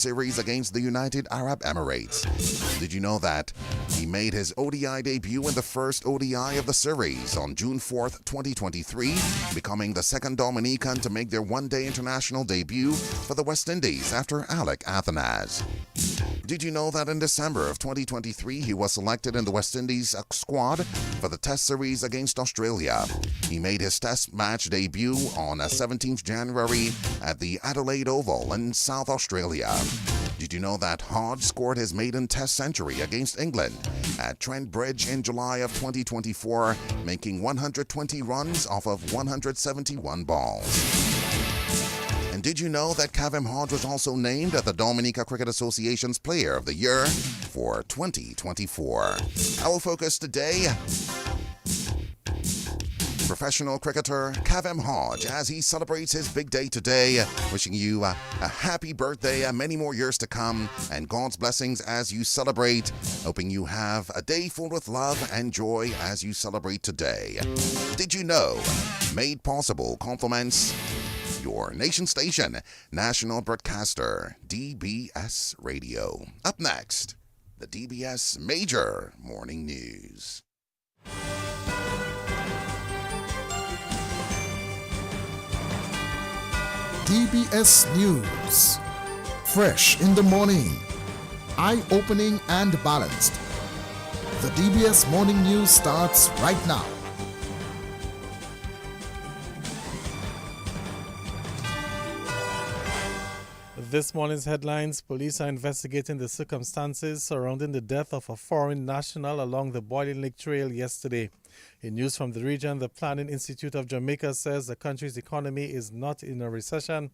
series against the United Arab Emirates. Did you know that he made his ODI debut in the first ODI of the series on June 4th, 2023, becoming the second Dominican to make their one-day international debut for the West Indies after Alec Athanas? Did you know that in December of 2023, he was selected in the West Indies squad for the Test series against Australia? He made his Test match debut on 17th January at the Adelaide Oval in South Australia. Did you know that Hodge scored his maiden Test century against England at Trent Bridge in July of 2024, making 120 runs off of 171 balls? And did you know that Kavem Hodge was also named the Dominica Cricket Association's Player of the Year for 2024? Our focus today, professional cricketer Kavem Hodge, as he celebrates his big day today. Wishing you a happy birthday, many more years to come, and God's blessings as you celebrate. Hoping you have a day full with love and joy as you celebrate today. Did you know? Made possible compliments your nation station, national broadcaster, DBS Radio. Up next, the DBS Major Morning News. DBS News. Fresh in the morning. Eye-opening and balanced. The DBS Morning News starts right now. This morning's headlines: police are investigating the circumstances surrounding the death of a foreign national along the Boiling Lake Trail yesterday. In news from the region, the Planning Institute of Jamaica says the country's economy is not in a recession,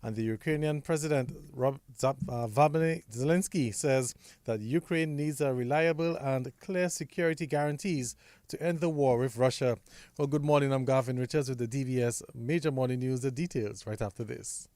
and the Ukrainian President Vladimir Zelensky says that Ukraine needs a reliable and clear security guarantees to end the war with Russia. Well, good morning. I'm Gavin Richards with the DBS Major Morning News. The details right after this.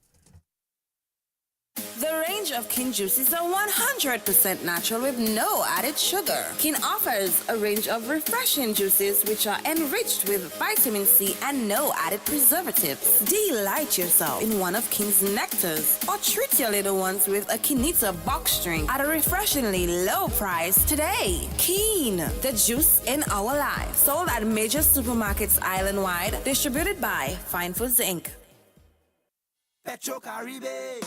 The range of King juices are 100% natural with no added sugar. King offers a range of refreshing juices which are enriched with vitamin C and no added preservatives. Delight yourself in one of King's nectars or treat your little ones with a Kinita box drink at a refreshingly low price today. Keen, the juice in our lives. Sold at major supermarkets island-wide. Distributed by Fine Foods Inc. Petro Caribe.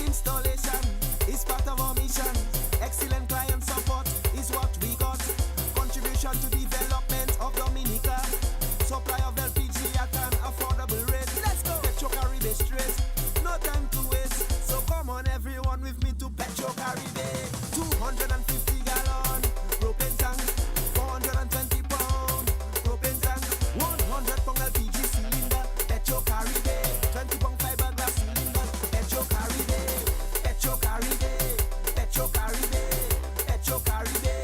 Installation is part of our mission. Excellent client support is what we got. Contribution to development of Dominica. Supply of LPG at an affordable rate. Let's go. Petro Caribe straight. No time to waste. So come on everyone with me to Petro Caribe. 250 gallon propane tank. 420 pound propane tank. 100 pound LPG cylinder. Petro Caribe. 20 pound fiberglass cylinder. Petro Caribe. Petro Caribe, Petro Caribe, Petro Caribe,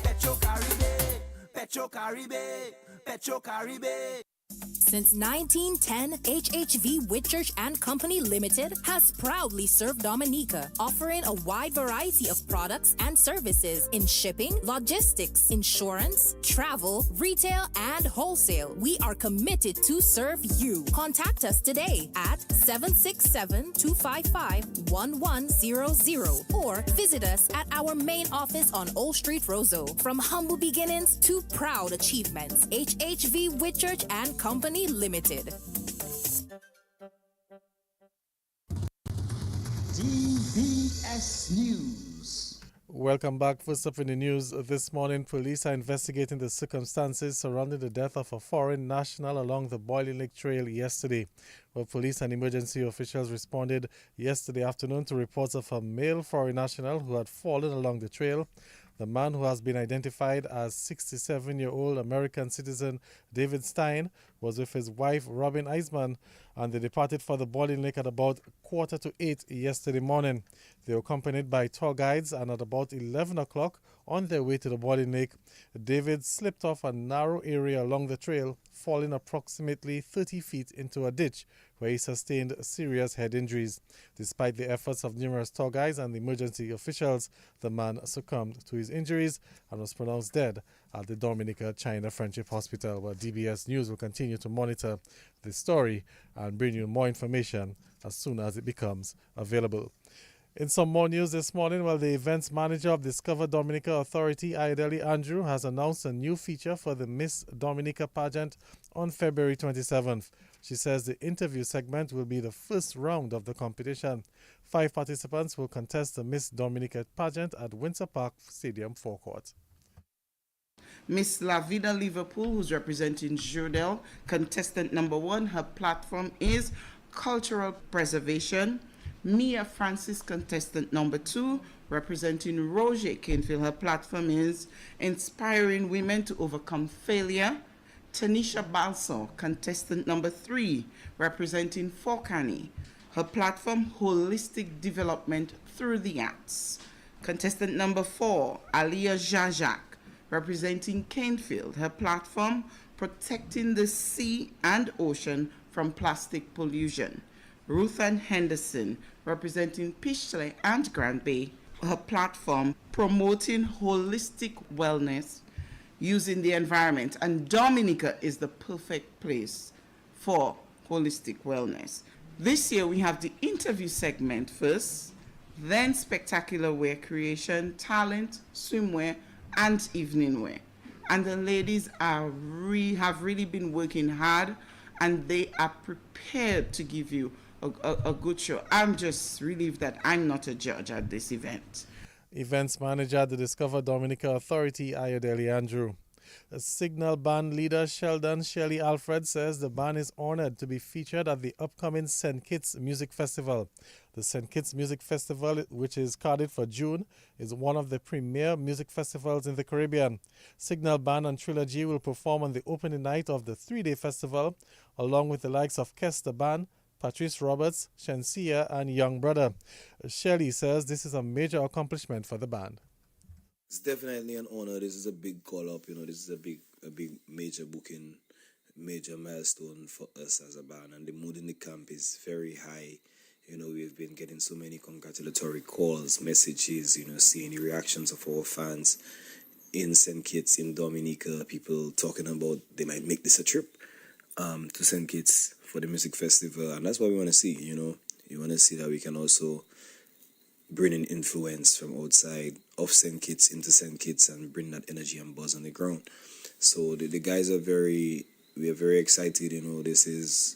Petro Caribe, Petro Caribe, Petro Caribe. Since 1910, HHV Whitchurch and Company Limited has proudly served Dominica, offering a wide variety of products and services in shipping, logistics, insurance, travel, retail, and wholesale. We are committed to serve you. Contact us today at 767-255-1100 or visit us at our main office on Old Street, Roseau. From humble beginnings to proud achievements, HHV Whitchurch and Company Limited. DBS News. Welcome back. First up in the news this morning, police are investigating the circumstances surrounding the death of a foreign national along the Boiling Lake Trail yesterday. Well, police and emergency officials responded yesterday afternoon to reports of a male foreign national who had fallen along the trail. The man, who has been identified as 67-year-old American citizen David Stein, was with his wife Robin Eisman, and they departed for the Boiling Lake at about 7:45 yesterday morning. They were accompanied by tour guides, and at about 11 o'clock, on their way to the Boiling Lake, David slipped off a narrow area along the trail, falling approximately 30 feet into a ditch, where he sustained serious head injuries. Despite the efforts of numerous tour guides and emergency officials, the man succumbed to his injuries and was pronounced dead at the Dominica China Friendship Hospital. Well, DBS News will continue to monitor this story and bring you more information as soon as it becomes available. In some more news this morning, the events manager of Discover Dominica Authority, Ayodele Andrew, has announced a new feature for the Miss Dominica pageant on February 27th. She says the interview segment will be the first round of the competition. 5 participants will contest the Miss Dominica pageant at Windsor Park Stadium forecourt. Miss La Vida Liverpool, who's representing Jodel, contestant number 1. Her platform is Cultural Preservation. Mia Francis, contestant number 2, representing Roger Canfield. Her platform is Inspiring Women to Overcome Failure. Tanisha Balso, contestant number 3, representing Forkani. Her platform, Holistic Development Through the Arts. Contestant number 4, Alia Jajak, representing Canfield. Her platform, Protecting the Sea and Ocean from Plastic Pollution. Ruth Ann Henderson, representing Pichle and Grand Bay. Her platform, Promoting Holistic Wellness Using the Environment. And Dominica is the perfect place for holistic wellness. This year we have the interview segment first, then spectacular wear creation, talent, swimwear, and evening wear. And the ladies have really been working hard, and they are prepared to give you a good show. I'm just relieved that I'm not a judge at this event. Events manager at the Discover Dominica Authority, Ayodele Andrew. A Signal Band leader, Sheldon Shelley Alfred, says the band is honored to be featured at the upcoming St. Kitts Music Festival. The St. Kitts Music Festival, which is carded for June, is one of the premier music festivals in the Caribbean. Signal Band and Trilogy will perform on the opening night of the 3-day festival, along with the likes of Kester Band, Patrice Roberts, Shensia, and Young Brother. Shelley says this is a major accomplishment for the band. It's definitely an honor. This is a big call-up. This is a big major booking, major milestone for us as a band. And the mood in the camp is very high. We've been getting so many congratulatory calls, messages, seeing the reactions of our fans in St. Kitts, in Dominica, people talking about they might make this a trip to St. Kitts for the music festival. And that's what we want to see, You want to see that we can also bring in influence from outside of St. Kitts into St. Kitts and bring that energy and buzz on the ground. So the guys are we are very excited, This is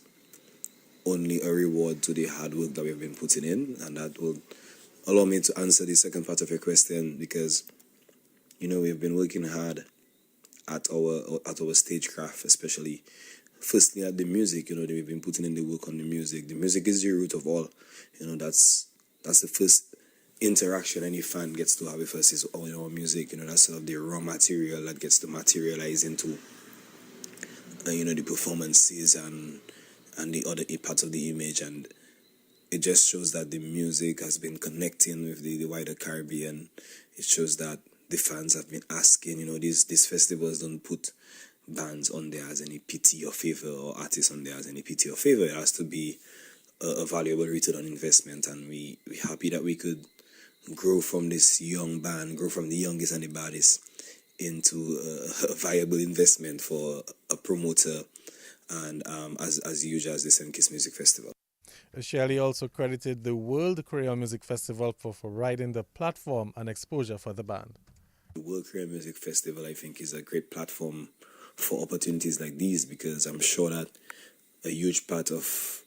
only a reward to the hard work that we've been putting in, and that will allow me to answer the second part of your question, because we've been working hard at our stagecraft, especially firstly at the music. We've been putting in the work on the music. The music is the root of all. That's the first interaction any fan gets to have with us is our music. That's sort of the raw material that gets to materialize into the performances and the other parts of the image. And it just shows that the music has been connecting with the wider Caribbean. It shows that the fans have been asking. These festivals don't put bands on there as any pity or favor, or artists on there as any pity or favor. It has to be a valuable return on investment, and we're happy that we could grow from this young band, grow from the youngest and the baddest into a viable investment for a promoter and as usual as the St. Kitts Music Festival. Shelley also credited the World Creole Music Festival for providing the platform and exposure for the band. The World Creole Music Festival, I think, is a great platform for opportunities like these, because I'm sure that a huge part of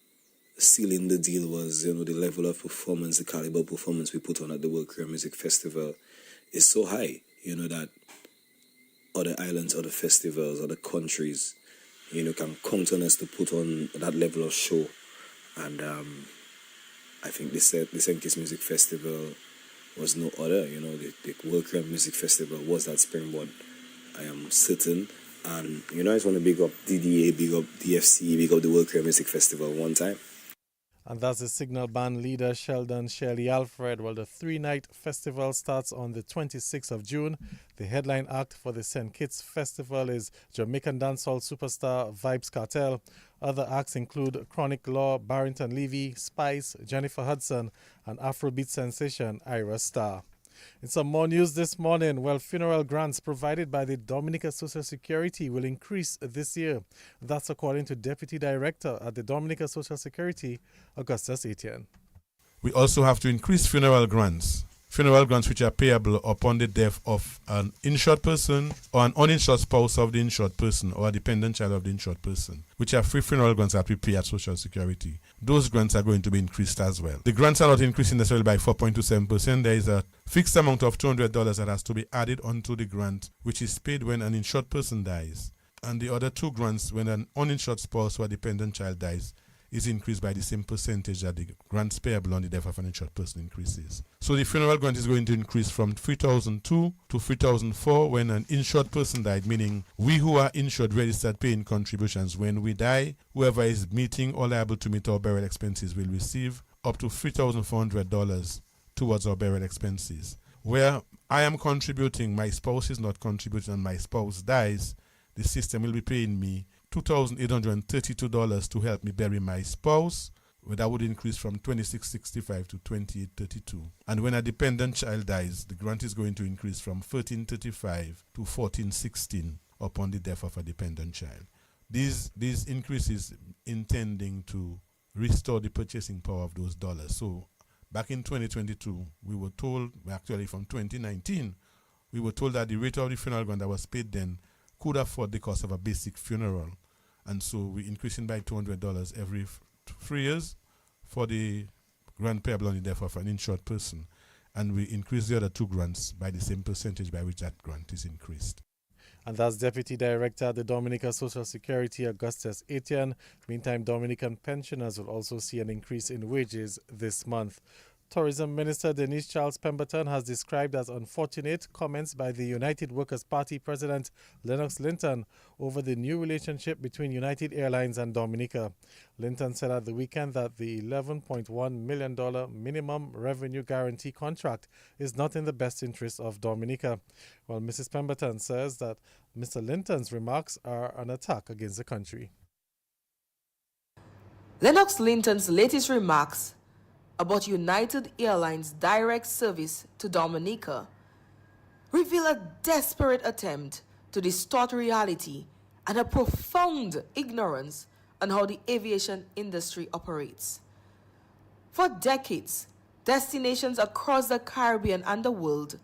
sealing the deal was, the level of performance, the caliber of performance we put on at the World Creole Music Festival is so high, that other islands, other festivals, other countries, can count on us to put on that level of show. And I think the St. Kitts Music Festival was no other. The World Creole Music Festival was that springboard, I am certain. And, I just want to big up DDA, big up DFC, big up the World Creole Music Festival one time. And that's the Signal Band leader, Sheldon Shelley Alfred. Well, the 3-night festival starts on the 26th of June. The headline act for the St. Kitts Festival is Jamaican dancehall superstar Vibes Cartel. Other acts include Chronic Law, Barrington Levy, Spice, Jennifer Hudson, and Afrobeat sensation Ira Starr. In some more news this morning, funeral grants provided by the Dominica Social Security will increase this year. That's according to Deputy Director at the Dominica Social Security, Augustus Etienne. We also have to increase funeral grants which are payable upon the death of an insured person or an uninsured spouse of the insured person or a dependent child of the insured person, which are free funeral grants that we pay at Social Security. Those grants are going to be increased as well. The grants are not increasing necessarily by 4.27%. There is a fixed amount of $200 that has to be added onto the grant, which is paid when an insured person dies. And the other two grants, when an uninsured spouse or a dependent child dies, is increased by the same percentage that the grants payable on the death of an insured person increases. So the funeral grant is going to increase from $3,002 to $3,004 when an insured person died, meaning we who are insured registered paying contributions. When we die, whoever is meeting or liable to meet our burial expenses will receive up to $3,400 towards our burial expenses. Where I am contributing, my spouse is not contributing, and my spouse dies, the system will be paying me $2,832 to help me bury my spouse. That would increase from $2,665 to $2,832. And when a dependent child dies, the grant is going to increase from $1,335 to $1,416 upon the death of a dependent child. These increases intending to restore the purchasing power of those dollars. So back in 2022, we were told, actually from 2019, we were told that the rate of the funeral grant that was paid then could afford the cost of a basic funeral. And so we're increasing by $200 every 3 years for the grant payable on the death of an insured person. And we increase the other two grants by the same percentage by which that grant is increased. And that's Deputy Director at the Dominica Social Security, Augustus Etienne. Meantime, Dominican pensioners will also see an increase in wages this month. Tourism Minister Denise Charles Pemberton has described as unfortunate comments by the United Workers' Party President Lennox Linton over the new relationship between United Airlines and Dominica. Linton said at the weekend that the $11.1 million minimum revenue guarantee contract is not in the best interest of Dominica. Well, Mrs. Pemberton says that Mr. Linton's remarks are an attack against the country. Lennox Linton's latest remarks about United Airlines' direct service to Dominica reveal a desperate attempt to distort reality and a profound ignorance on how the aviation industry operates. For decades, destinations across the Caribbean and the world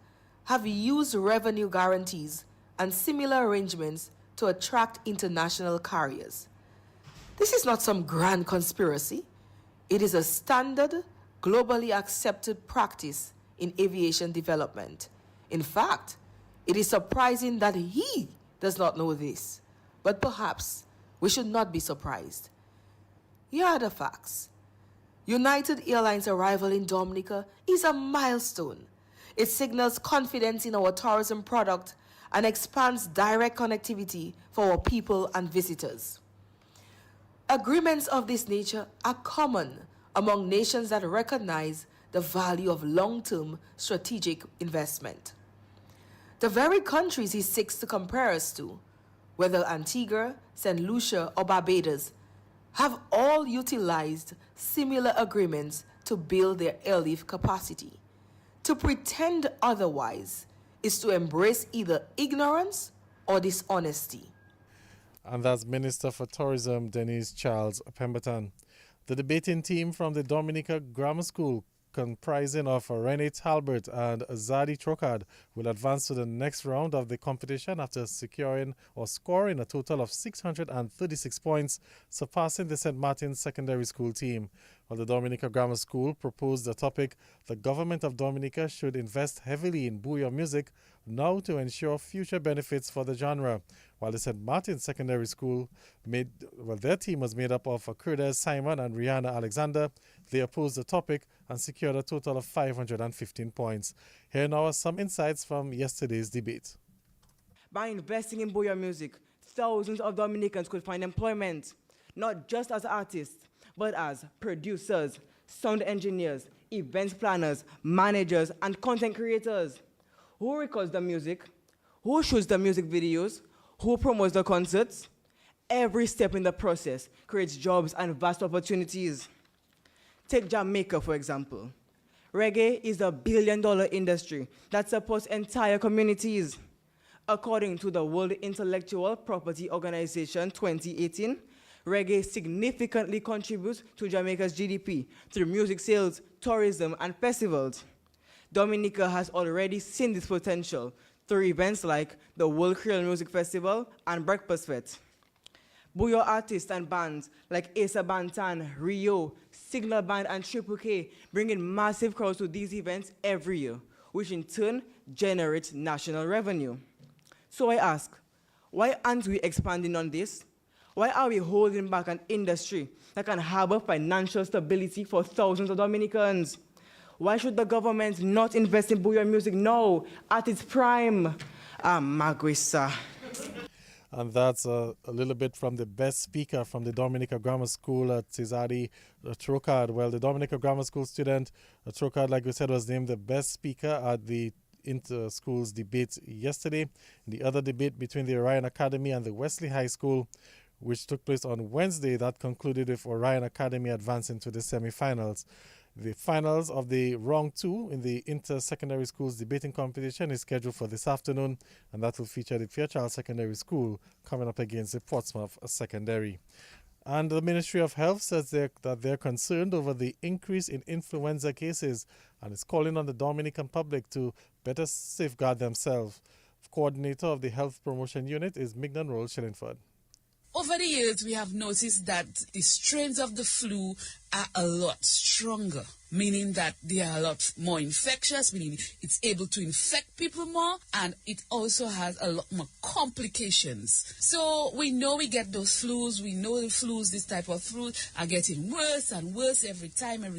have used revenue guarantees and similar arrangements to attract international carriers. This is not some grand conspiracy. It is a standard, globally accepted practice in aviation development. In fact, it is surprising that he does not know this, but perhaps we should not be surprised. Here are the facts. United Airlines' arrival in Dominica is a milestone. It signals confidence in our tourism product and expands direct connectivity for our people and visitors. Agreements of this nature are common among nations that recognize the value of long-term strategic investment. The very countries he seeks to compare us to, whether Antigua, St. Lucia, or Barbados, have all utilized similar agreements to build their airlift capacity. To pretend otherwise is to embrace either ignorance or dishonesty. And that's Minister for Tourism Denise Charles Pemberton. The debating team from the Dominica Grammar School, comprising of Rene Talbert and Zadi Trocard, will advance to the next round of the competition after scoring a total of 636 points, surpassing the St. Martin's Secondary School team. While the Dominica Grammar School proposed the topic, the government of Dominica should invest heavily in bouyon music now to ensure future benefits for the genre. While the St. Martin's Secondary School their team was made up of Curdes Simon and Rihanna Alexander. They opposed the topic and secured a total of 515 points. Here now are some insights from yesterday's debate. By investing in bouyon music, thousands of Dominicans could find employment, not just as artists, but as producers, sound engineers, events planners, managers, and content creators. Who records the music? Who shoots the music videos? Who promotes the concerts? Every step in the process creates jobs and vast opportunities. Take Jamaica, for example. Reggae is a billion-dollar industry that supports entire communities. According to the World Intellectual Property Organization 2018, reggae significantly contributes to Jamaica's GDP through music sales, tourism, and festivals. Dominica has already seen this potential through events like the World Creole Music Festival and Breakfast Fest. Bouyon artists and bands like Asa Bantan, Rio, Signal Band, and Triple K bring in massive crowds to these events every year, which in turn generates national revenue. So I ask, why aren't we expanding on this? Why are we holding back an industry that can harbor financial stability for thousands of Dominicans? Why should the government not invest in bouyon music now, at its prime? Magwisa. And that's a little bit from the best speaker from the Dominica Grammar School at Tizadi Trocard. Well, the Dominica Grammar School student, Trocard, like we said, was named the best speaker at the inter-schools debate yesterday. In the other debate between the Orion Academy and the Wesley High School, which took place on Wednesday, that concluded with Orion Academy advancing to the semi-finals. The finals of the round 2 in the inter-secondary schools debating competition is scheduled for this afternoon, and that will feature the Fairchild Secondary School coming up against the Portsmouth Secondary. And the Ministry of Health says that they're concerned over the increase in influenza cases and is calling on the Dominican public to better safeguard themselves. Coordinator of the Health Promotion Unit is Mignon Roll Shillingford. Over the years, we have noticed that the strains of the flu are a lot stronger, meaning that they are a lot more infectious, meaning it's able to infect people more, and it also has a lot more complications. So we know we get those flus, we know the flus, this type of flu, are getting worse and worse every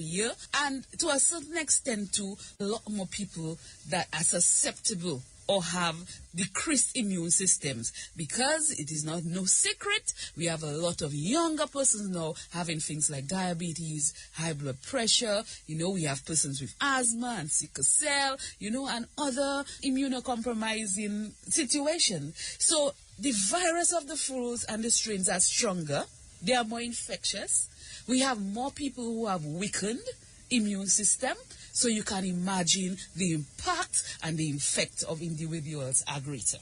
year, and to a certain extent too, a lot more people that are susceptible or have decreased immune systems, because it is not no secret. We have a lot of younger persons now having things like diabetes, high blood pressure. We have persons with asthma and sickle cell, and other immunocompromising situations. So the virus of the flus and the strains are stronger. They are more infectious. We have more people who have weakened immune system. So you can imagine the impact and the effect of individuals are greater.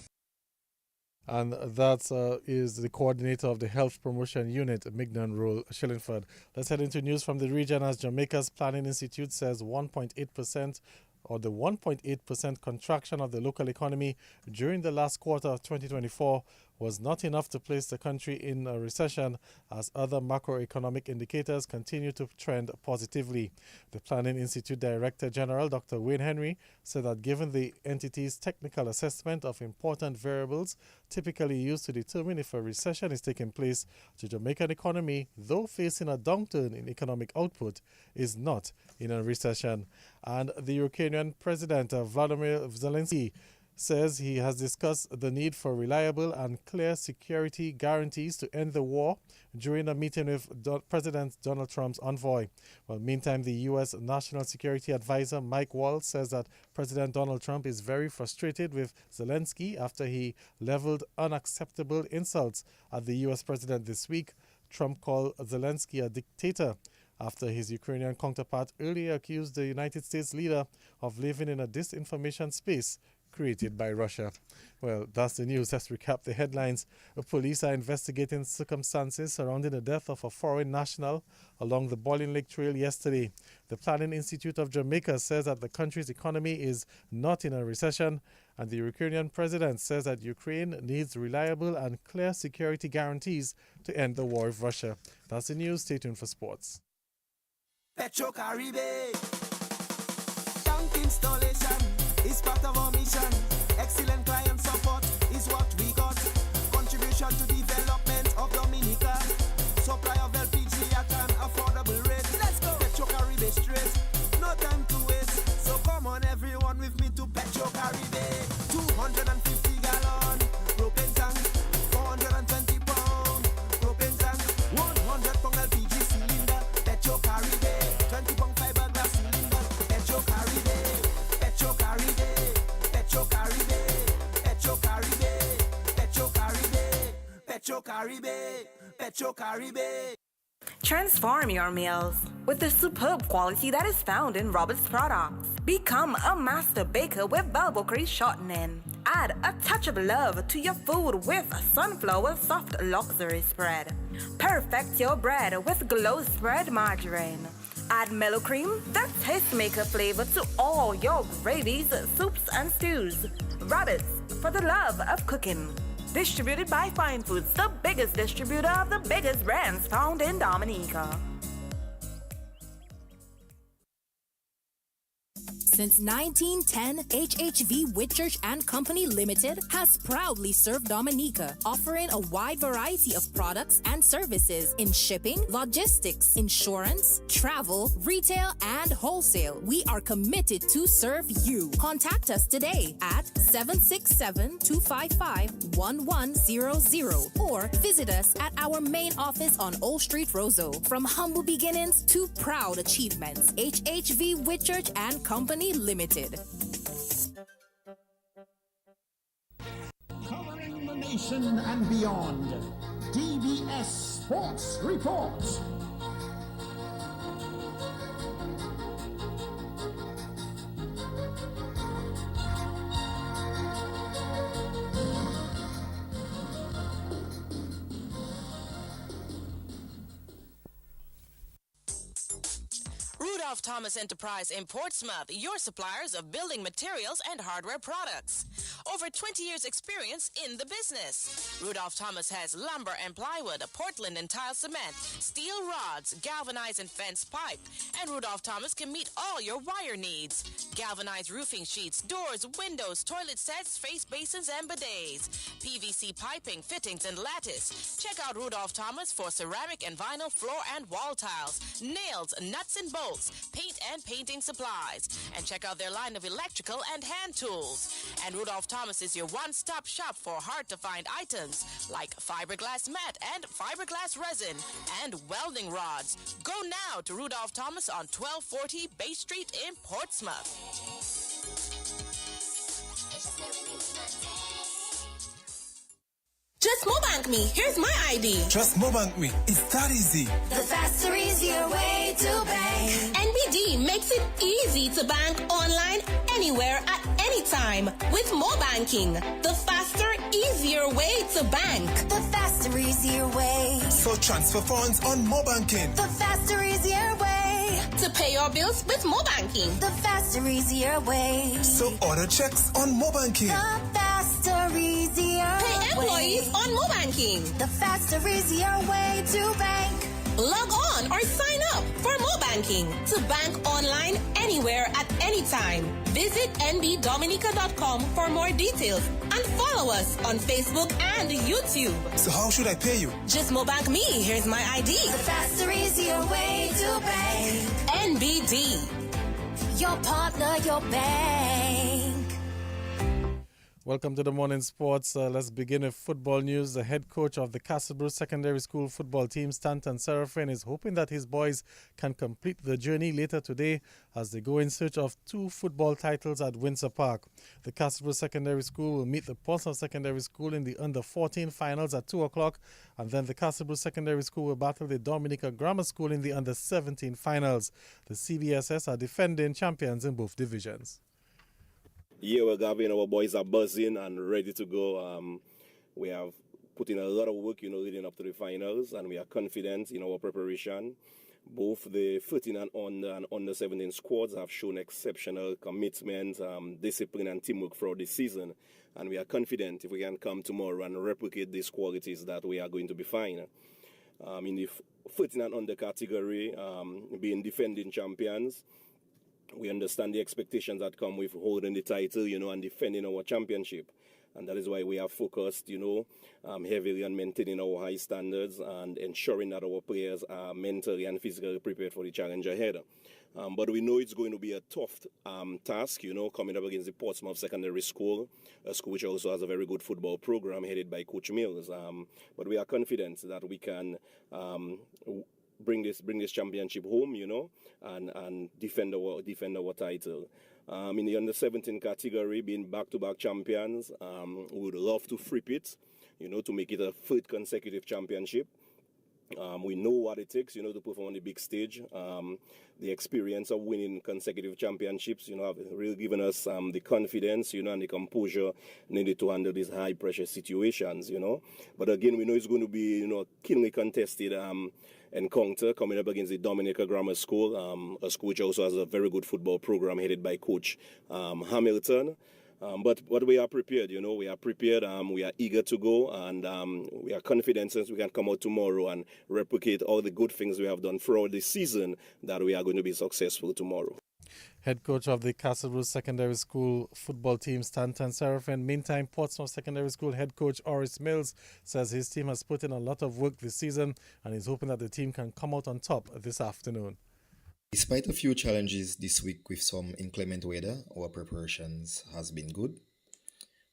And that is the coordinator of the Health Promotion Unit, Mignon Roll Shillingford. Let's head into news from the region as Jamaica's Planning Institute says 1.8% or the 1.8% contraction of the local economy during the last quarter of 2024 was not enough to place the country in a recession as other macroeconomic indicators continue to trend positively. The Planning Institute Director General, Dr. Wayne Henry, said that given the entity's technical assessment of important variables typically used to determine if a recession is taking place, the Jamaican economy, though facing a downturn in economic output, is not in a recession. And the Ukrainian President Vladimir Zelensky says he has discussed the need for reliable and clear security guarantees to end the war during a meeting with President Donald Trump's envoy. Well, meantime, the U.S. National Security Advisor Mike Waltz says that President Donald Trump is very frustrated with Zelensky after he leveled unacceptable insults at the U.S. president this week. Trump called Zelensky a dictator after his Ukrainian counterpart earlier accused the United States leader of living in a disinformation space created by Russia. Well, that's the news. Let's recap the headlines. Police are investigating circumstances surrounding the death of a foreign national along the Boiling Lake Trail yesterday. The Planning Institute of Jamaica says that the country's economy is not in a recession, and the Ukrainian president says that Ukraine needs reliable and clear security guarantees to end the war with Russia. That's the news. Stay tuned for sports. Petro Caribe. Tank installation is part of our mission. Excellent client support is what we got. Contribution to development of Dominica. Supply of LPG at an affordable rate. Let's go. Petro Caribe straight. No time to waste. So come on everyone with me to Petro Caribe. 250 gallon propane tank. 420 pound propane tank. 100 pound LPG cylinder. Petro Caribe. 20 pound fiberglass cylinder. Petro Caribe. Petro Caribe. Petro Caribe. Petro Caribe. Petro Caribe. Petro Caribe. Petro Caribe. Transform your meals with the superb quality that is found in Robert's products. Become a master baker with Belbocree shortening. Add a touch of love to your food with Sunflower Soft Luxury Spread. Perfect your bread with Glow Spread Margarine. Add mellow cream, that tastemaker flavor to all your gravies, soups, and stews. Robert's, for the love of cooking. Distributed by Fine Foods, the biggest distributor of the biggest brands found in Dominica. Since 1910, HHV Whitchurch and Company Limited has proudly served Dominica, offering a wide variety of products and services in shipping, logistics, insurance, travel, retail, and wholesale. We are committed to serve you. Contact us today at 767-255-1100 or visit us at our main office on Old Street, Roseau. From humble beginnings to proud achievements, HHV Whitchurch and Company Limited. Covering the nation and beyond, DBS Sports Report. Rudolph Thomas Enterprise in Portsmouth, your suppliers of building materials and hardware products. Over 20 years experience in the business. Rudolph Thomas has lumber and plywood, Portland and tile cement, steel rods, galvanized and fence pipe. And Rudolph Thomas can meet all your wire needs. Galvanized roofing sheets, doors, windows, toilet sets, face basins and bidets. PVC piping, fittings and lattice. Check out Rudolph Thomas for ceramic and vinyl floor and wall tiles, nails, nuts and bolts, paint and painting supplies. And check out their line of electrical and hand tools. And Rudolph Thomas is your one-stop shop for hard-to-find items like fiberglass mat and fiberglass resin and welding rods. Go now to Rudolph Thomas on 1240 Bay Street in Portsmouth. Just Mobank me. Here's my ID. Just Mobank me. It's that easy. The faster, easier way to bank. NBD makes it easy to bank online, anywhere, at any time with Mobanking. The faster, easier way to bank. The faster, easier way. So transfer funds on Mobanking. The faster, easier way. To pay your bills with Mobanking. The faster, easier way. So order checks on Mobanking. The faster, easier Pay employees way. on Mobanking. The faster, easier way to bank. Log on or sign up for Mobanking to bank online anywhere at any time. Visit nbdominica.com for more details and follow us on Facebook and YouTube. So how should I pay you? Just Mobank me. Here's my ID. The faster, easier way to bank. NBD. Your partner, your bank. Welcome to the Morning Sports. Let's begin with football news. The head coach of the Castlebrew Secondary School football team, Stanton Seraphin, is hoping that his boys can complete the journey later today as they go in search of 2 football titles at Windsor Park. The Castlebrew Secondary School will meet the Portsmouth Secondary School in the under-14 finals at 2 o'clock, and then the Castlebrew Secondary School will battle the Dominica Grammar School in the under-17 finals. The CBSS are defending champions in both divisions. Yeah, well, Gavin, our boys are buzzing and ready to go. We have put in a lot of work, leading up to the finals, and we are confident in our preparation. Both the 13 and under 17 squads have shown exceptional commitment, discipline, and teamwork throughout the season. And we are confident if we can come tomorrow and replicate these qualities that we are going to be fine. In the 13 and under category, being defending champions, we understand the expectations that come with holding the title, and defending our championship. And that is why we are focused, heavily on maintaining our high standards and ensuring that our players are mentally and physically prepared for the challenge ahead. But we know it's going to be a tough task, coming up against the Portsmouth Secondary School, a school which also has a very good football program headed by Coach Mills. But we are confident that we can bring this championship home, and defend our title. In the under-17 category, being back-to-back champions, we would love to flip it, to make it a 3rd consecutive championship. We know what it takes, to perform on the big stage. The experience of winning consecutive championships, have really given us the confidence, and the composure needed to handle these high-pressure situations, But again, we know it's going to be, a keenly contested encounter coming up against the Dominica Grammar School, a school which also has a very good football program headed by Coach Hamilton. But we are prepared, we are prepared, we are eager to go, and we are confident since we can come out tomorrow and replicate all the good things we have done throughout the season that we are going to be successful tomorrow. Head coach of the Castle Bruce Secondary School football team, Stanton Seraphin. Meantime, Portsmouth Secondary School head coach Oris Mills says his team has put in a lot of work this season and is hoping that the team can come out on top this afternoon. Despite a few challenges this week with some inclement weather, our preparations has been good.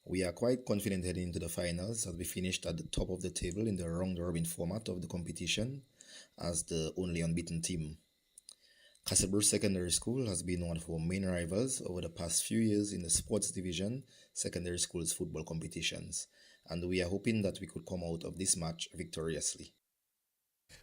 We are quite confident heading into the finals as we finished at the top of the table in the round-robin format of the competition as the only unbeaten team. Castleborough Secondary School has been one of our main rivals over the past few years in the sports division secondary schools football competitions, and we are hoping that we could come out of this match victoriously.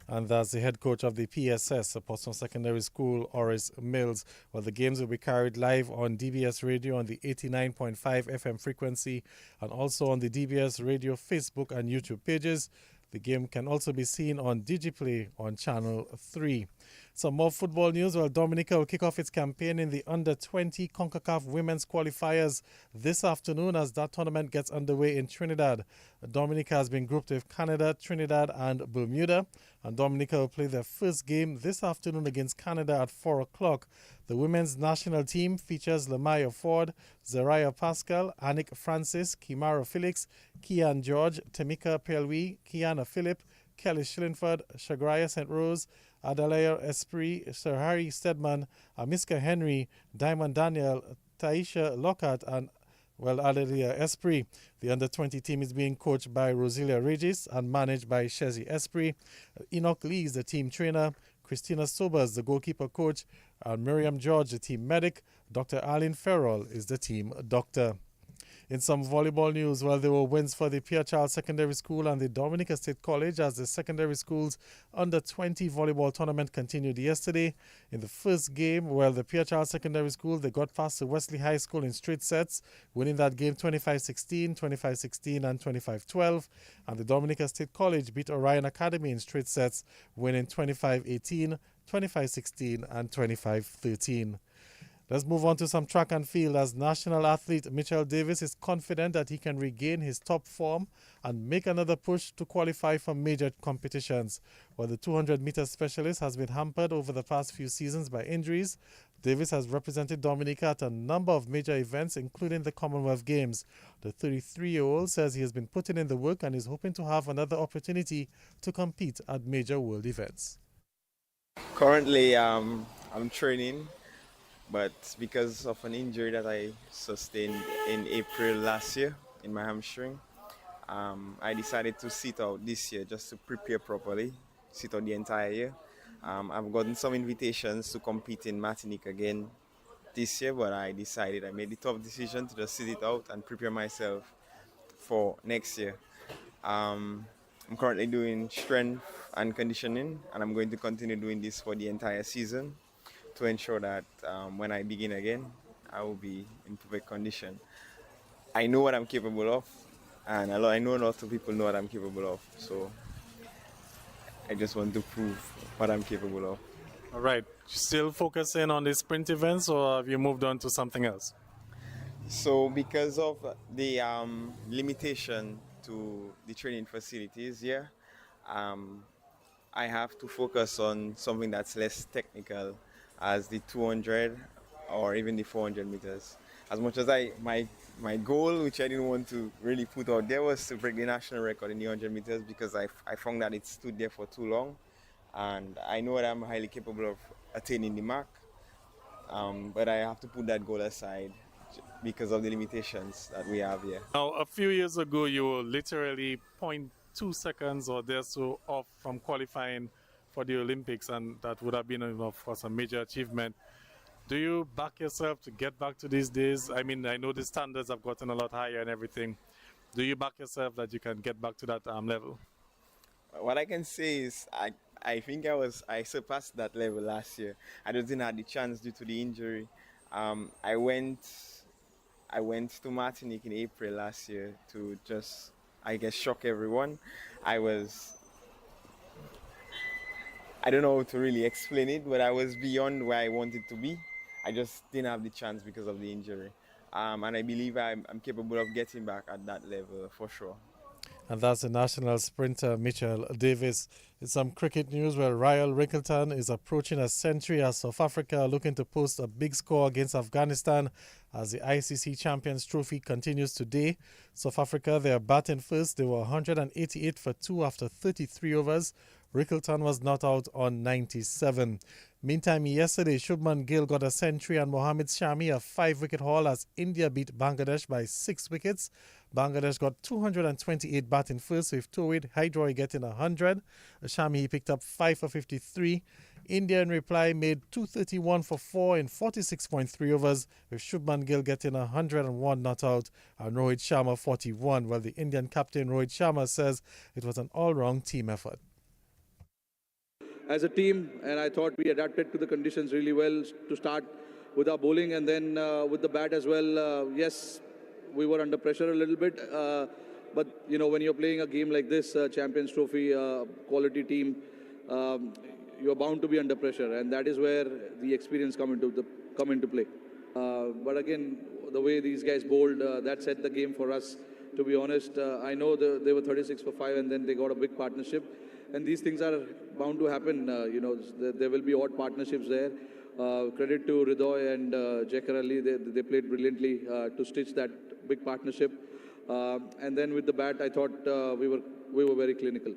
And that's the head coach of the PSS, Portsmouth Secondary School, Oris Mills. Well, the games will be carried live on DBS Radio on the 89.5 FM frequency and also on the DBS Radio Facebook and YouTube pages. The game can also be seen on DigiPlay on Channel 3. Some more football news. Well, Dominica will kick off its campaign in the Under-20 CONCACAF Women's Qualifiers this afternoon as that tournament gets underway in Trinidad. Dominica has been grouped with Canada, Trinidad and Bermuda. And Dominica will play their first game this afternoon against Canada at 4 o'clock. The women's national team features Lamaya Ford, Zariah Pascal, Anik Francis, Kimara Felix, Kian George, Tamika Pelwi, Kiana Phillip, Kelly Schillingford, Shagraya St. Rose, Adalaya Esprit, Sir Harry Stedman, Amiska Henry, Diamond Daniel, Taisha Lockhart, and Adelia Esprit. The under-20 team is being coached by Rosilia Regis and managed by Shezi Esprit. Enoch Lee is the team trainer. Christina Sobers, the goalkeeper coach. And Miriam George, the team medic. Dr. Arlene Farrell is the team doctor. In some volleyball news, there were wins for the Pierre Charles Secondary School and the Dominica State College as the secondary school's under-20 volleyball tournament continued yesterday. In the first game, the Pierre Charles Secondary School, they got past the Wesley High School in straight sets, winning that game 25-16, 25-16 and 25-12. And the Dominica State College beat Orion Academy in straight sets, winning 25-18, 25-16 and 25-13. Let's move on to some track and field as national athlete Mitchell Davis is confident that he can regain his top form and make another push to qualify for major competitions. While the 200-meter specialist has been hampered over the past few seasons by injuries, Davis has represented Dominica at a number of major events, including the Commonwealth Games. The 33-year-old says he has been putting in the work and is hoping to have another opportunity to compete at major world events. Currently, I'm training. But because of an injury that I sustained in April last year in my hamstring, I decided to sit out this year just to prepare properly, sit out the entire year. I've gotten some invitations to compete in Martinique again this year, but I made the tough decision to just sit it out and prepare myself for next year. I'm currently doing strength and conditioning, and I'm going to continue doing this for the entire season, to ensure that when I begin again, I will be in perfect condition. I know what I'm capable of, and I know a lot of people know what I'm capable of, so I just want to prove what I'm capable of. All right. Still focusing on the sprint events, or have you moved on to something else? So because of the limitation to the training facilities here, I have to focus on something that's less technical, as the 200 or even the 400 meters. As much as my goal, which I didn't want to really put out there, was to break the national record in the 100 meters because I found that it stood there for too long. And I know that I'm highly capable of attaining the mark, but I have to put that goal aside because of the limitations that we have here. Now, a few years ago, you were literally 0.2 seconds or so off from qualifying for the Olympics, and that would have been, of course, a major achievement. Do you back yourself to get back to these days? I mean, I know the standards have gotten a lot higher and everything. Do you back yourself that you can get back to that level? What I can say is I think I surpassed that level last year. I just didn't have the chance due to the injury. I went to Martinique in April last year to just, I guess, shock everyone. I don't know how to really explain it, but I was beyond where I wanted to be. I just didn't have the chance because of the injury. And I believe I'm capable of getting back at that level for sure. And that's the national sprinter Mitchell Davis. In some cricket news, where Ryan Rickleton is approaching a century as South Africa looking to post a big score against Afghanistan as the ICC Champions Trophy continues today. South Africa, they are batting first. They were 188 for 2 after 33 overs. Rickleton was not out on 97. Meantime, yesterday, Shubman Gill got a century and Mohammad Shami a 5-wicket haul as India beat Bangladesh by 6 wickets. Bangladesh got 228 batting first, with Towid Hydroy getting 100. Shami picked up 5 for 53. India, in reply, made 231 for 4 in 46.3 overs, with Shubman Gill getting 101 not out and Rohit Sharma 41. Well, the Indian captain Rohit Sharma says it was an all-round team effort. As a team, and I thought we adapted to the conditions really well to start with our bowling and then with the bat as well. Yes, we were under pressure a little bit, but you know, when you're playing a game like this, Champions Trophy, quality team, you're bound to be under pressure, and that is where the experience come into play. But again, the way these guys bowled, that set the game for us. To be honest, I know they were 36 for 5, and then they got a big partnership. And these things are bound to happen. You know, there will be odd partnerships there. Credit to Hridoy and Jacker Ali. They played brilliantly to stitch that big partnership. And then with the bat, I thought we were very clinical.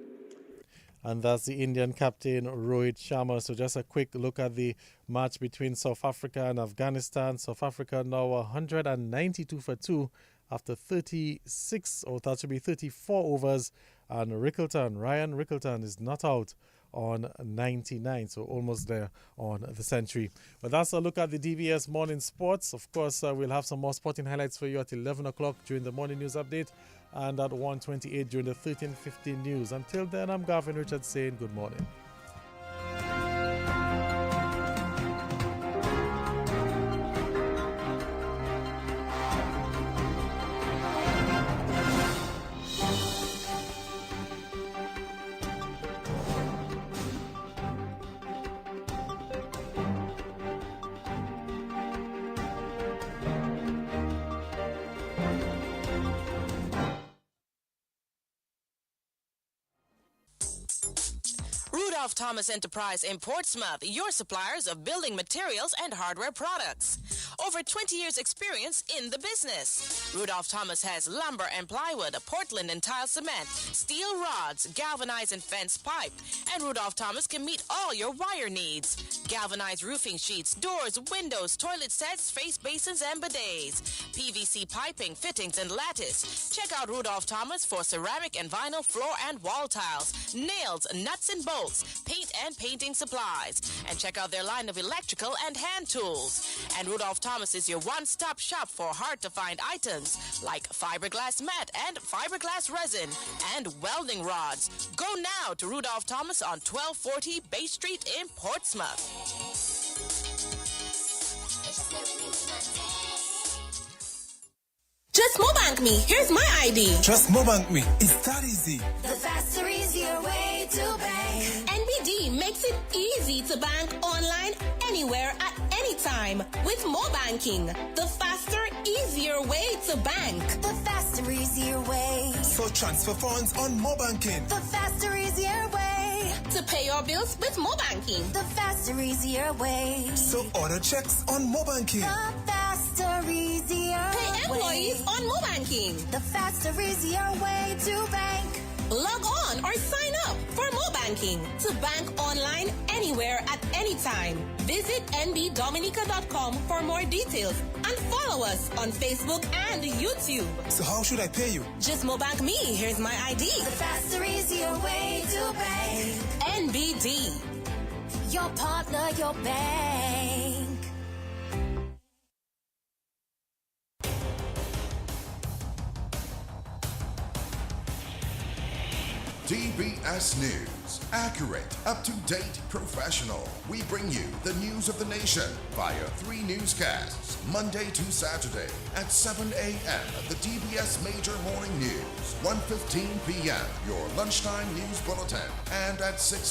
And that's the Indian captain Rohit Sharma. So just a quick look at the match between South Africa and Afghanistan. South Africa now 192 for 2 after 36, or that should be 34 overs. And Ryan Rickleton is not out on 99, so almost there on the century. But that's a look at the DBS Morning Sports. Of course, we'll have some more sporting highlights for you at 11 o'clock during the morning news update and at 1:28 during the 13:15 news. Until then, I'm Gavin Richards saying good morning. Rudolph Thomas Enterprise in Portsmouth, your suppliers of building materials and hardware products. Over 20 years experience in the business. Rudolph Thomas has lumber and plywood, Portland and tile cement, steel rods, galvanized and fence pipe. And Rudolph Thomas can meet all your wire needs. Galvanized roofing sheets, doors, windows, toilet sets, face basins and bidets. PVC piping, fittings and lattice. Check out Rudolph Thomas for ceramic and vinyl floor and wall tiles, nails, nuts and bolts, paint and painting supplies. And check out their line of electrical and hand tools. And Rudolph Thomas is your one-stop shop for hard-to-find items like fiberglass mat and fiberglass resin and welding rods. Go now to Rudolph Thomas on 1240 Bay Street in Portsmouth. Just Mobank me. Here's my ID. Just Mobank me. It's that easy. The faster, easier way to bank. NBD makes it easy to bank online, anywhere, at any time. With Mobanking, the faster, easier way to bank. The faster, easier way. So transfer funds on Mobanking. The faster, easier way. To pay your bills with Mobanking. The faster, easier way. So order checks on Mobanking. The faster, easier Pay employees way. on Mobanking. The faster, easier way to bank. Log on or sign up for Mobanking to bank online, anywhere, at any time. Visit nbdominica.com for more details and follow us on Facebook and YouTube. So how should I pay you? Just Mobank me. Here's my ID. The faster, easier way to bank. NBD. Your partner, your bank. DBS News. Accurate, up-to-date, professional. We bring you the news of the nation via 3 newscasts, Monday to Saturday at 7 a.m. The DBS Major Morning News, 1:15 p.m. Your lunchtime news bulletin, and at 6